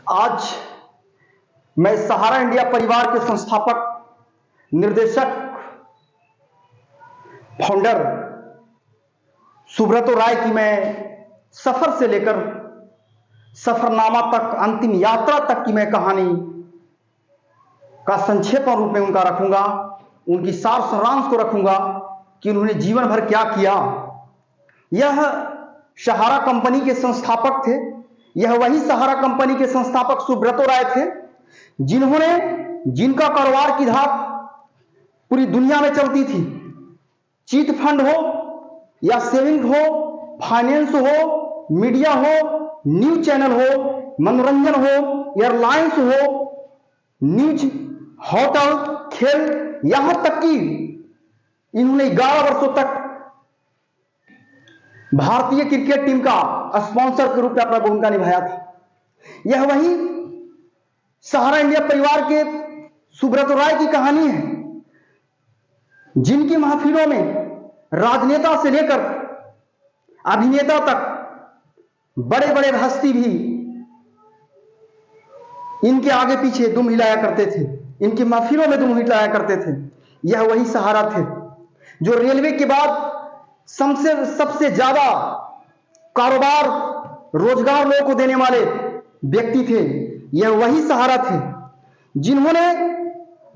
आज मैं सहारा इंडिया परिवार के संस्थापक, निर्देशक, फाउंडर सुब्रतो राय की मैं सफर से लेकर सफरनामा तक, अंतिम यात्रा तक की मैं कहानी का संक्षेप रूप में उनका रखूंगा, उनकी सार सारांश को रखूंगा कि उन्होंने जीवन भर क्या किया। यह सहारा कंपनी के संस्थापक थे। यह वही सहारा कंपनी के संस्थापक सुब्रतो राय थे जिनका कारोबार की धाक पूरी दुनिया में चलती थी। चीट फंड हो या सेविंग हो, फाइनेंस हो, मीडिया हो, न्यूज चैनल हो, मनोरंजन हो, एयरलाइंस हो, न्यूज, होटल, खेल, यहां तक कि इन्होंने 11 वर्षों तक भारतीय क्रिकेट टीम का स्पॉन्सर के रूप में अपना भूमिका निभाया था। यह वही सहारा इंडिया परिवार के सुब्रतो राय की कहानी है, जिनकी महफिलों में राजनेता से लेकर अभिनेता तक बड़े बड़े हस्ती भी इनके आगे पीछे दुम हिलाया करते थे, इनकी महफिलों में दुम हिलाया करते थे। यह वही सहारा थे जो रेलवे के बाद सबसे ज्यादा कारोबार, रोजगार लोगों को देने वाले व्यक्ति थे। यह वही सहारा थे जिन्होंने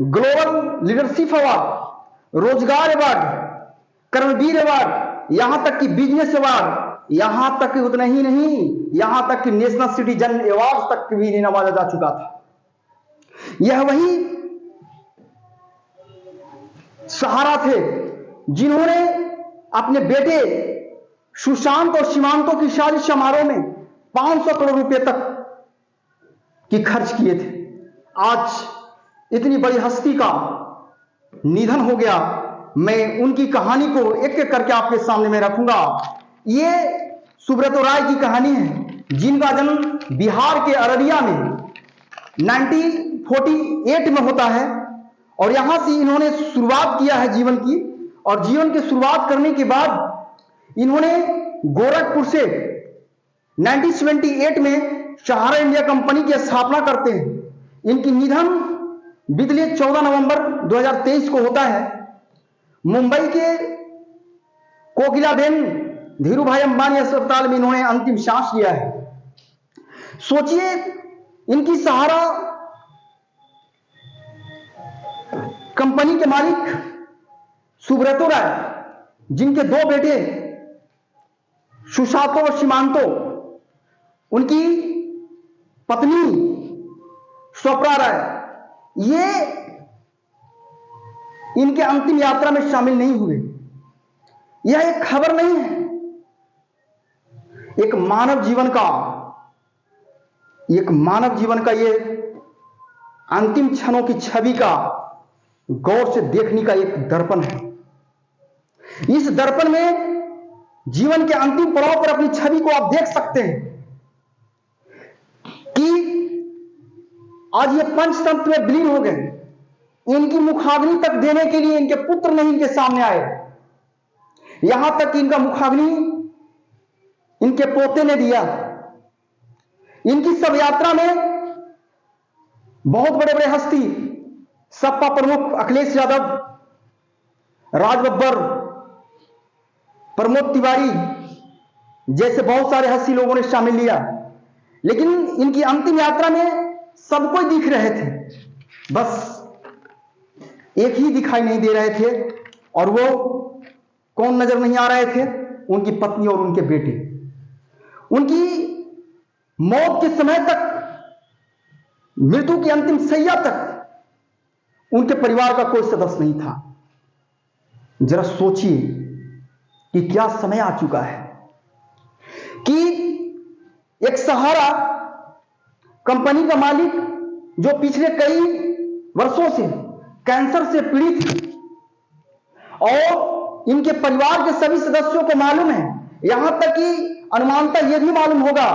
ग्लोबल लीडरशिप अवार्ड, रोजगार अवार्ड, कर्मवीर अवार्ड, यहां तक कि बिजनेस अवार्ड, यहां तक कि उतना ही नहीं, यहां तक कि नेशनल सिटीजन अवार्ड तक भी नवाजा जा चुका था। यह वही सहारा थे जिन्होंने अपने बेटे सुशांत और सीमांतों की शादी समारोह में 500 करोड़ रुपए तक की खर्च किए थे। आज इतनी बड़ी हस्ती का निधन हो गया। मैं उनकी कहानी को एक एक करके आपके सामने में रखूंगा। ये सुब्रतो राय की कहानी है, जिनका जन्म बिहार के अररिया में 1948 में होता है और यहां से इन्होंने शुरुआत किया है जीवन की। और जीवन की शुरुआत करने के बाद इन्होंने गोरखपुर से 1978 में सहारा इंडिया कंपनी की स्थापना करते हैं। इनकी निधन बीते 14 नवंबर 2023 को होता है। मुंबई के कोकिलाबेन धीरूभाई अंबानी अस्पताल में इन्होंने अंतिम सांस लिया है। सोचिए, इनकी सहारा कंपनी के मालिक सुब्रतो राय, जिनके 2 बेटे सुशांतो और सीमांतो, उनकी पत्नी स्वप्रा राय, ये इनके अंतिम यात्रा में शामिल नहीं हुए। यह एक खबर नहीं है, एक मानव जीवन का ये अंतिम क्षणों की छवि का गौर से देखने का एक दर्पण है। इस दर्पण में जीवन के अंतिम पड़ाव पर अपनी छवि को आप देख सकते हैं कि आज ये पंचतंत्र में विलीन हो गए। इनकी मुखाग्नि तक देने के लिए इनके पुत्र नहीं इनके सामने आए। यहां तक कि इनका मुखाग्नि इनके पोते ने दिया। इनकी सब यात्रा में बहुत बड़े बड़े हस्ती, सपा प्रमुख अखिलेश यादव, राज बब्बर, प्रमोद तिवारी जैसे बहुत सारे हस्ती लोगों ने शामिल लिया। लेकिन इनकी अंतिम यात्रा में सब कोई दिख रहे थे, बस एक ही दिखाई नहीं दे रहे थे। और वो कौन नजर नहीं आ रहे थे? उनकी पत्नी और उनके बेटे। उनकी मौत के समय तक, मृत्यु की अंतिम सैया तक उनके परिवार का कोई सदस्य नहीं था। जरा सोचिए कि क्या समय आ चुका है कि एक सहारा कंपनी का मालिक, जो पिछले कई वर्षों से कैंसर से पीड़ित है और इनके परिवार के सभी सदस्यों को मालूम है, यहां तक कि अनुमानतः यह भी मालूम होगा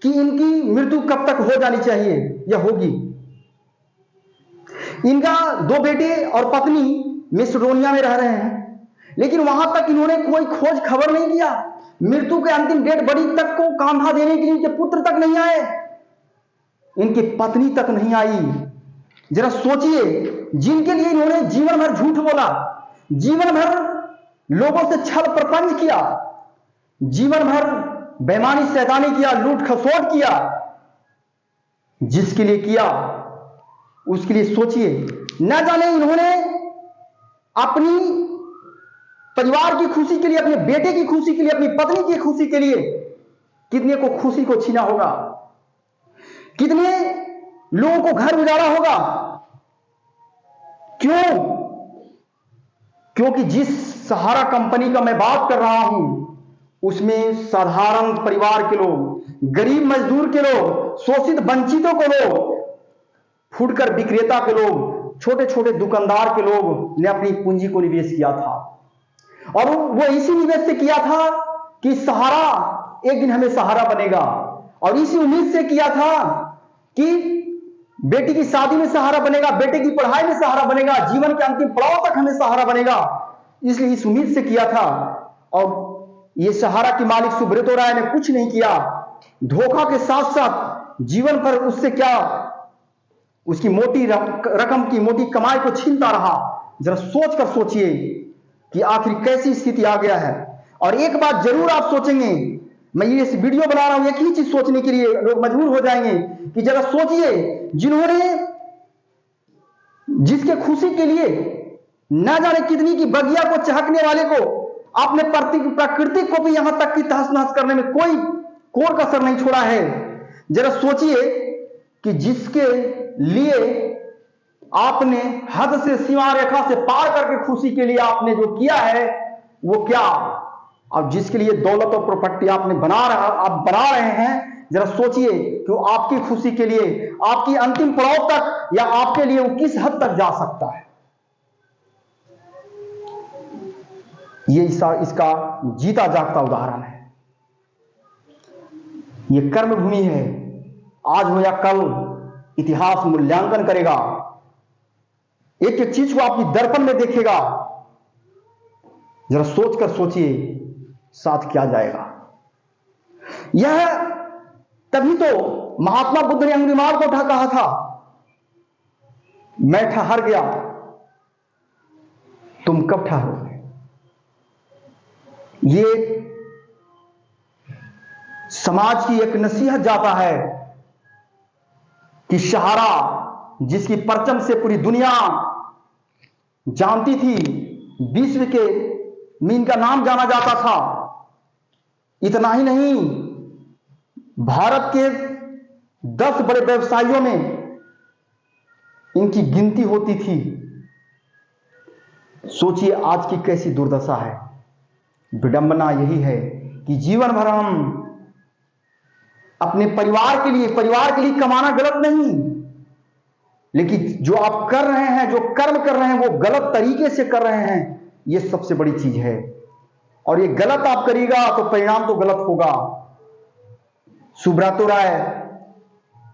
कि इनकी मृत्यु कब तक हो जानी चाहिए या होगी। इनका 2 बेटे और पत्नी मेसिडोनिया में रह रहे हैं, लेकिन वहां तक इन्होंने कोई खोज खबर नहीं किया। मृत्यु के अंतिम डेट बड़ी तक को कांधा देने के लिए इनके पुत्र तक नहीं आए। इनकी पत्नी तक नहीं आई। जरा सोचिए, जिनके लिए इन्होंने जीवन भर झूठ बोला, जीवन भर लोगों से छल प्रपंच किया, जीवन भर बेईमानी शैतानी किया, लूट खसोट किया, जिसके लिए किया उसके लिए सोचिए। न जाने इन्होंने अपनी परिवार की खुशी के लिए, अपने बेटे की खुशी के लिए, अपनी पत्नी की खुशी के लिए कितने को खुशी को छीना होगा, कितने लोगों को घर उजाड़ा होगा। क्यों? क्योंकि जिस सहारा कंपनी का मैं बात कर रहा हूं, उसमें साधारण परिवार के लोग, गरीब मजदूर के लोग, शोषित वंचितों के लोग, फुटकर विक्रेता के लोग, छोटे छोटे दुकानदार के लोग ने अपनी पूंजी को निवेश किया था। और वो इसी निवेश से किया था कि सहारा एक दिन हमें सहारा बनेगा, और इसी उम्मीद से किया था कि बेटी की शादी में सहारा बनेगा, बेटे की पढ़ाई में सहारा बनेगा, जीवन के अंतिम पड़ाव तक हमें सहारा बनेगा, इसलिए इस उम्मीद से किया था। और ये सहारा के मालिक सुब्रतो राय ने कुछ नहीं किया, धोखा के साथ साथ जीवन पर उससे क्या, उसकी मोटी रकम की मोटी कमाई को छीनता रहा। जरा सोच कर सोचिए कि आखिर कैसी स्थिति आ गया है। और एक बात जरूर आप सोचेंगे, मैं ये वीडियो बना रहा हूं एक ही चीज सोचने के लिए, लोग मजबूर हो जाएंगे कि जरा सोचिए, जिन्होंने, जिसके खुशी के लिए न जाने कितनी की बगिया को चहकने वाले को, आपने प्रकृति को भी यहां तक कि तहस नहस करने में कोई कोर कसर नहीं छोड़ा है। जरा सोचिए कि जिसके लिए आपने हद से, सीमा रेखा से पार करके खुशी के लिए आपने जो किया है वो क्या, और जिसके लिए दौलत और प्रॉपर्टी आपने आप बना रहे हैं, जरा सोचिए कि वो आपकी खुशी के लिए, आपकी अंतिम पड़ाव तक, या आपके लिए वो किस हद तक जा सकता है। ये इसका जीता जागता उदाहरण है। ये कर्म भूमि है, आज हो या कल इतिहास मूल्यांकन करेगा, एक एक चीज को आपकी दर्पण में देखेगा। जरा सोच कर सोचिए साथ क्या जाएगा। यह तभी तो महात्मा बुद्ध ने अंगुलीमाल को कहा था, मैं ठहर गया, तुम कब ठहरोगे। ये समाज की एक नसीहत जाता है कि सहारा, जिसकी परचम से पूरी दुनिया जानती थी, विश्व के में इनका नाम जाना जाता था, इतना ही नहीं, भारत के 10 बड़े व्यवसायियों में इनकी गिनती होती थी। सोचिए आज की कैसी दुर्दशा है। विडंबना यही है कि जीवन भर हम अपने परिवार के लिए कमाना गलत नहीं, लेकिन जो आप कर रहे हैं, जो कर्म कर रहे हैं, वो गलत तरीके से कर रहे हैं, ये सबसे बड़ी चीज है। और ये गलत आप करिएगा तो परिणाम तो गलत होगा। सुब्रतो राय,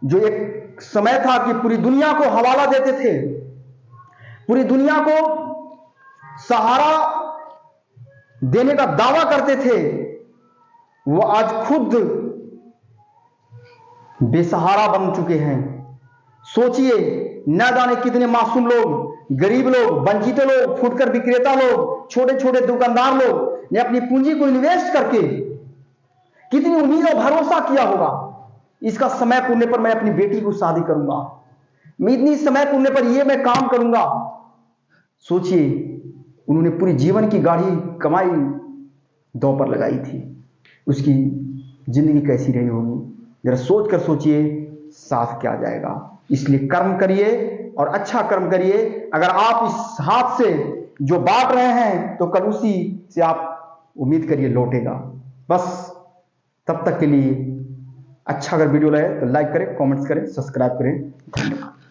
जो एक समय था कि पूरी दुनिया को हवाला देते थे, पूरी दुनिया को सहारा देने का दावा करते थे, वो आज खुद बेसहारा बन चुके हैं। सोचिए, न जाने कितने मासूम लोग, गरीब लोग, वंचित लोग, फुटकर विक्रेता लोग, छोटे छोटे दुकानदार लोग ने अपनी पूंजी को निवेश करके कितनी उम्मीद और भरोसा किया होगा, इसका समय पुरने पर मैं अपनी बेटी को शादी करूंगा, मैं इतनी समय पुरने पर ये मैं काम करूंगा। सोचिए, उन्होंने पूरी जीवन की गाढ़ी कमाई दो पर लगाई थी, उसकी जिंदगी कैसी रही होगी। जरा सोच कर सोचिए साथ क्या जाएगा। इसलिए कर्म करिए और अच्छा कर्म करिए। अगर आप इस हाथ से जो बांट रहे हैं तो कल उसी से आप उम्मीद करिए लौटेगा। बस तब तक के लिए अच्छा अगर वीडियो लगे तो लाइक करें, कमेंट्स करें, सब्सक्राइब करें। धन्यवाद।